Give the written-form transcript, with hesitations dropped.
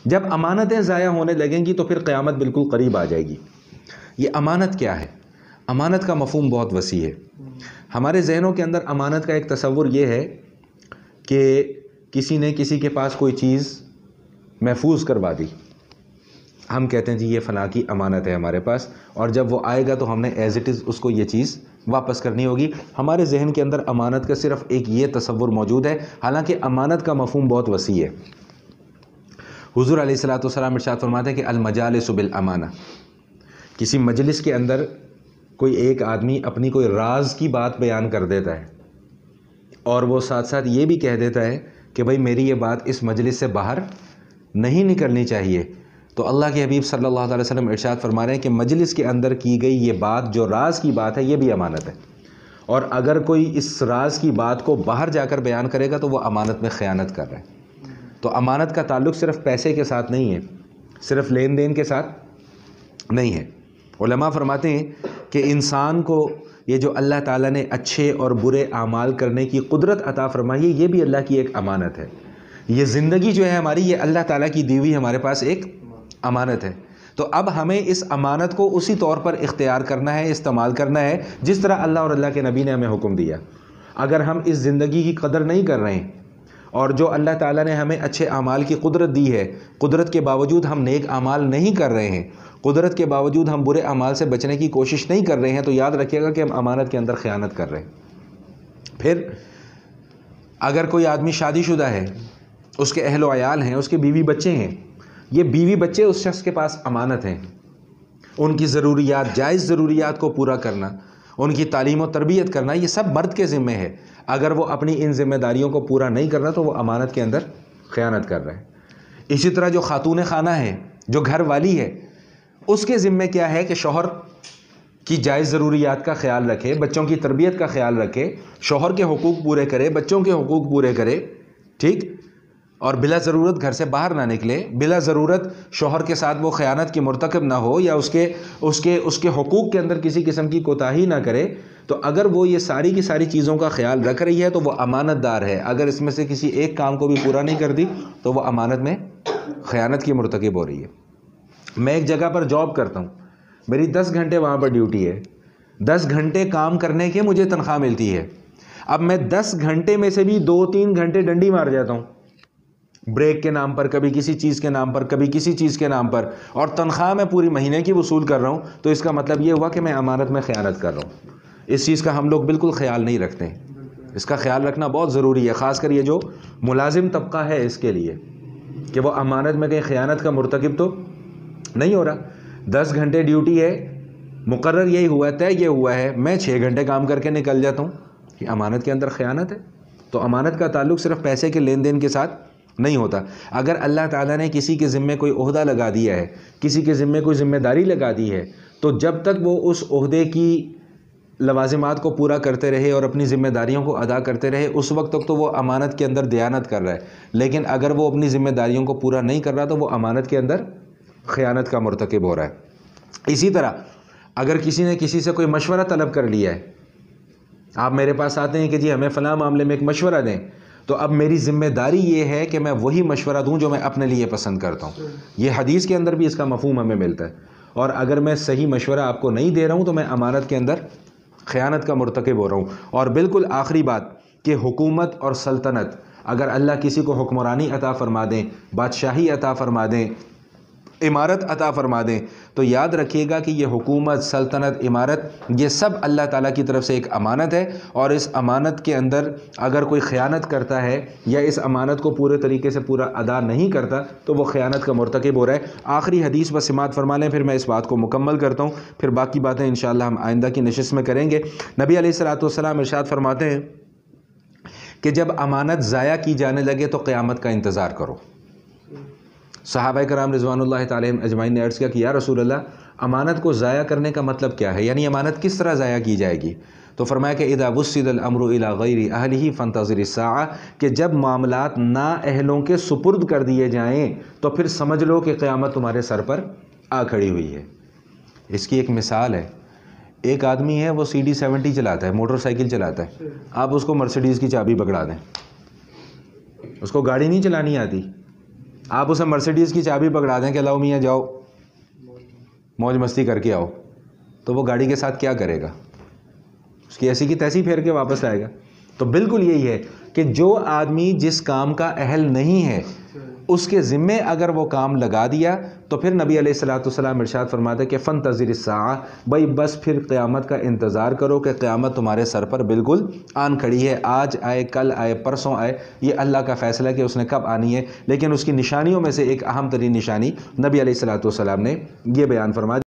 جب امانتیں ضائع ہونے لگیں گی تو پھر قیامت بالکل قریب آ جائے گی۔ یہ امانت کیا ہے؟ امانت کا مفہوم بہت وسیع ہے۔ ہمارے ذہنوں کے اندر امانت کا ایک تصور یہ ہے کہ کسی نے کسی کے پاس کوئی چیز محفوظ کروا دی، ہم کہتے ہیں جی یہ فلاں کی امانت ہے ہمارے پاس، اور جب وہ آئے گا تو ہم نے ایز اٹ از اس کو یہ چیز واپس کرنی ہوگی۔ ہمارے ذہن کے اندر امانت کا صرف ایک یہ تصور موجود ہے، حالانکہ امانت کا مفہوم بہت وسیع ہے۔ حضور علیہ الصلوۃ والسلام ارشاد فرماتے ہیں کہ المجالس بالامانہ، کسی مجلس کے اندر کوئی ایک آدمی اپنی کوئی راز کی بات بیان کر دیتا ہے اور وہ ساتھ ساتھ یہ بھی کہہ دیتا ہے کہ بھائی میری یہ بات اس مجلس سے باہر نہیں نکلنی چاہیے، تو اللہ کے حبیب صلی اللہ علیہ وسلم ارشاد فرما رہے ہیں کہ مجلس کے اندر کی گئی یہ بات جو راز کی بات ہے یہ بھی امانت ہے، اور اگر کوئی اس راز کی بات کو باہر جا کر بیان کرے گا تو وہ امانت میں خیانت کر رہا ہے۔ تو امانت کا تعلق صرف پیسے کے ساتھ نہیں ہے، صرف لین دین کے ساتھ نہیں ہے۔ علماء فرماتے ہیں کہ انسان کو یہ جو اللہ تعالیٰ نے اچھے اور برے اعمال کرنے کی قدرت عطا فرمائی ہے، یہ بھی اللہ کی ایک امانت ہے۔ یہ زندگی جو ہے ہماری، یہ اللہ تعالیٰ کی دی ہوئی ہمارے پاس ایک امانت ہے۔ تو اب ہمیں اس امانت کو اسی طور پر اختیار کرنا ہے، استعمال کرنا ہے جس طرح اللہ اور اللہ کے نبی نے ہمیں حکم دیا۔ اگر ہم اس زندگی کی قدر نہیں کر رہے ہیں اور جو اللہ تعالیٰ نے ہمیں اچھے اعمال کی قدرت دی ہے، قدرت کے باوجود ہم نیک اعمال نہیں کر رہے ہیں، قدرت کے باوجود ہم برے اعمال سے بچنے کی کوشش نہیں کر رہے ہیں، تو یاد رکھیے گا کہ ہم امانت کے اندر خیانت کر رہے ہیں۔ پھر اگر کوئی آدمی شادی شدہ ہے، اس کے اہل و عیال ہیں، اس کے بیوی بچے ہیں، یہ بیوی بچے اس شخص کے پاس امانت ہیں۔ ان کی ضروریات، جائز ضروریات کو پورا کرنا، ان کی تعلیم و تربیت کرنا، یہ سب مرد کے ذمہ ہے۔ اگر وہ اپنی ان ذمہ داریوں کو پورا نہیں کر رہا تو وہ امانت کے اندر خیانت کر رہا ہے۔ اسی طرح جو خاتون خانہ ہے، جو گھر والی ہے، اس کے ذمہ کیا ہے کہ شوہر کی جائز ضروریات کا خیال رکھے، بچوں کی تربیت کا خیال رکھے، شوہر کے حقوق پورے کرے، بچوں کے حقوق پورے کرے، ٹھیک، اور بلا ضرورت گھر سے باہر نہ نکلے، بلا ضرورت شوہر کے ساتھ وہ خیانت کی مرتکب نہ ہو، یا اس کے حقوق کے اندر کسی قسم کی کوتاہی نہ کرے۔ تو اگر وہ یہ ساری کی ساری چیزوں کا خیال رکھ رہی ہے تو وہ امانت دار ہے۔ اگر اس میں سے کسی ایک کام کو بھی پورا نہیں کر دی تو وہ امانت میں خیانت کی مرتکب ہو رہی ہے۔ میں ایک جگہ پر جاب کرتا ہوں، میری 10 گھنٹے وہاں پر ڈیوٹی ہے، 10 گھنٹے کام کرنے کے مجھے تنخواہ ملتی ہے۔ اب میں 10 گھنٹے میں سے بھی 2-3 گھنٹے ڈنڈی مار جاتا ہوں، بریک کے نام پر، کبھی کسی چیز کے نام پر، کبھی کسی چیز کے نام پر، اور تنخواہ میں پوری مہینے کی وصول کر رہا ہوں، تو اس کا مطلب یہ ہوا کہ میں امانت میں خیانت کر رہا ہوں۔ اس چیز کا ہم لوگ بالکل خیال نہیں رکھتے ہیں۔ اس کا خیال رکھنا بہت ضروری ہے، خاص کر یہ جو ملازم طبقہ ہے اس کے لیے، کہ وہ امانت میں کہیں خیانت کا مرتکب تو نہیں ہو رہا۔ 10 گھنٹے ڈیوٹی ہے، مقرر یہی ہوا ہے، طے یہ ہوا ہے، میں 6 گھنٹے کام کر کے نکل جاتا ہوں، یہ امانت کے اندر خیانت ہے۔ تو امانت کا تعلق صرف پیسے کے لین دین کے ساتھ نہیں ہوتا۔ اگر اللہ تعالیٰ نے کسی کے ذمے کوئی عہدہ لگا دیا ہے، کسی کے ذمے کوئی ذمہ داری لگا دی ہے، تو جب تک وہ اس عہدے کی لوازمات کو پورا کرتے رہے اور اپنی ذمہ داریوں کو ادا کرتے رہے، اس وقت تک تو وہ امانت کے اندر دیانت کر رہا ہے۔ لیکن اگر وہ اپنی ذمہ داریوں کو پورا نہیں کر رہا تو وہ امانت کے اندر خیانت کا مرتکب ہو رہا ہے۔ اسی طرح اگر کسی نے کسی سے کوئی مشورہ طلب کر لیا ہے، آپ میرے پاس آتے ہیں کہ جی ہمیں فلاں معاملے میں ایک مشورہ دیں، تو اب میری ذمہ داری یہ ہے کہ میں وہی مشورہ دوں جو میں اپنے لیے پسند کرتا ہوں۔ یہ حدیث کے اندر بھی اس کا مفہوم ہمیں ملتا ہے۔ اور اگر میں صحیح مشورہ آپ کو نہیں دے رہا ہوں تو میں امانت کے اندر خیانت کا مرتکب ہو رہا ہوں۔ اور بالکل آخری بات کہ حکومت اور سلطنت، اگر اللہ کسی کو حکمرانی عطا فرما دیں، بادشاہی عطا فرما دیں، امارت عطا فرما دیں، تو یاد رکھیے گا کہ یہ حکومت، سلطنت، امارت، یہ سب اللہ تعالیٰ کی طرف سے ایک امانت ہے، اور اس امانت کے اندر اگر کوئی خیانت کرتا ہے یا اس امانت کو پورے طریقے سے پورا ادا نہیں کرتا تو وہ خیانت کا مرتکب ہو رہا ہے۔ آخری حدیث بس سماعت فرما لیں، پھر میں اس بات کو مکمل کرتا ہوں، پھر باقی باتیں انشاءاللہ ہم آئندہ کی نشست میں کریں گے۔ نبی علیہ الصلوۃ والسلام ارشاد فرماتے ہیں کہ جب امانت ضائع کی جانے لگے تو قیامت کا انتظار کرو۔ صحابہ کرام رضوان اللہ تعالی اجمعین نے عرض کیا کہ یا رسول اللہ، امانت کو ضائع کرنے کا مطلب کیا ہے؟ یعنی امانت کس طرح ضائع کی جائے گی؟ تو فرمایا کہ اذا وسد الامر الى غیر اہلہ فانتظر الساعہ، کہ جب معاملات نا اہلوں کے سپرد کر دیے جائیں تو پھر سمجھ لو کہ قیامت تمہارے سر پر آ کھڑی ہوئی ہے۔ اس کی ایک مثال ہے، ایک آدمی ہے وہ CD70 چلاتا ہے، موٹر سائیکل چلاتا ہے، آپ اس کو مرسیڈیز کی چابی پکڑا دیں، اس کو گاڑی نہیں چلانی آتی، آپ اسے مرسیڈیز کی چابی پکڑا دیں کہ لاؤ میاں جاؤ موج مستی کر کے آؤ، تو وہ گاڑی کے ساتھ کیا کرے گا؟ اس کی ایسی کی تیسی پھیر کے واپس آئے گا۔ تو بالکل یہی ہے کہ جو آدمی جس کام کا اہل نہیں ہے اس کے ذمے اگر وہ کام لگا دیا تو پھر نبی علیہ الصلوۃ والسلام ارشاد فرماتے کہ فانتظر الساعہ، بھائی بس پھر قیامت کا انتظار کرو کہ قیامت تمہارے سر پر بالکل آن کھڑی ہے، آج آئے کل آئے پرسوں آئے، یہ اللہ کا فیصلہ ہے کہ اس نے کب آنی ہے، لیکن اس کی نشانیوں میں سے ایک اہم ترین نشانی نبی علیہ الصلوۃ والسلام نے یہ بیان فرمایا۔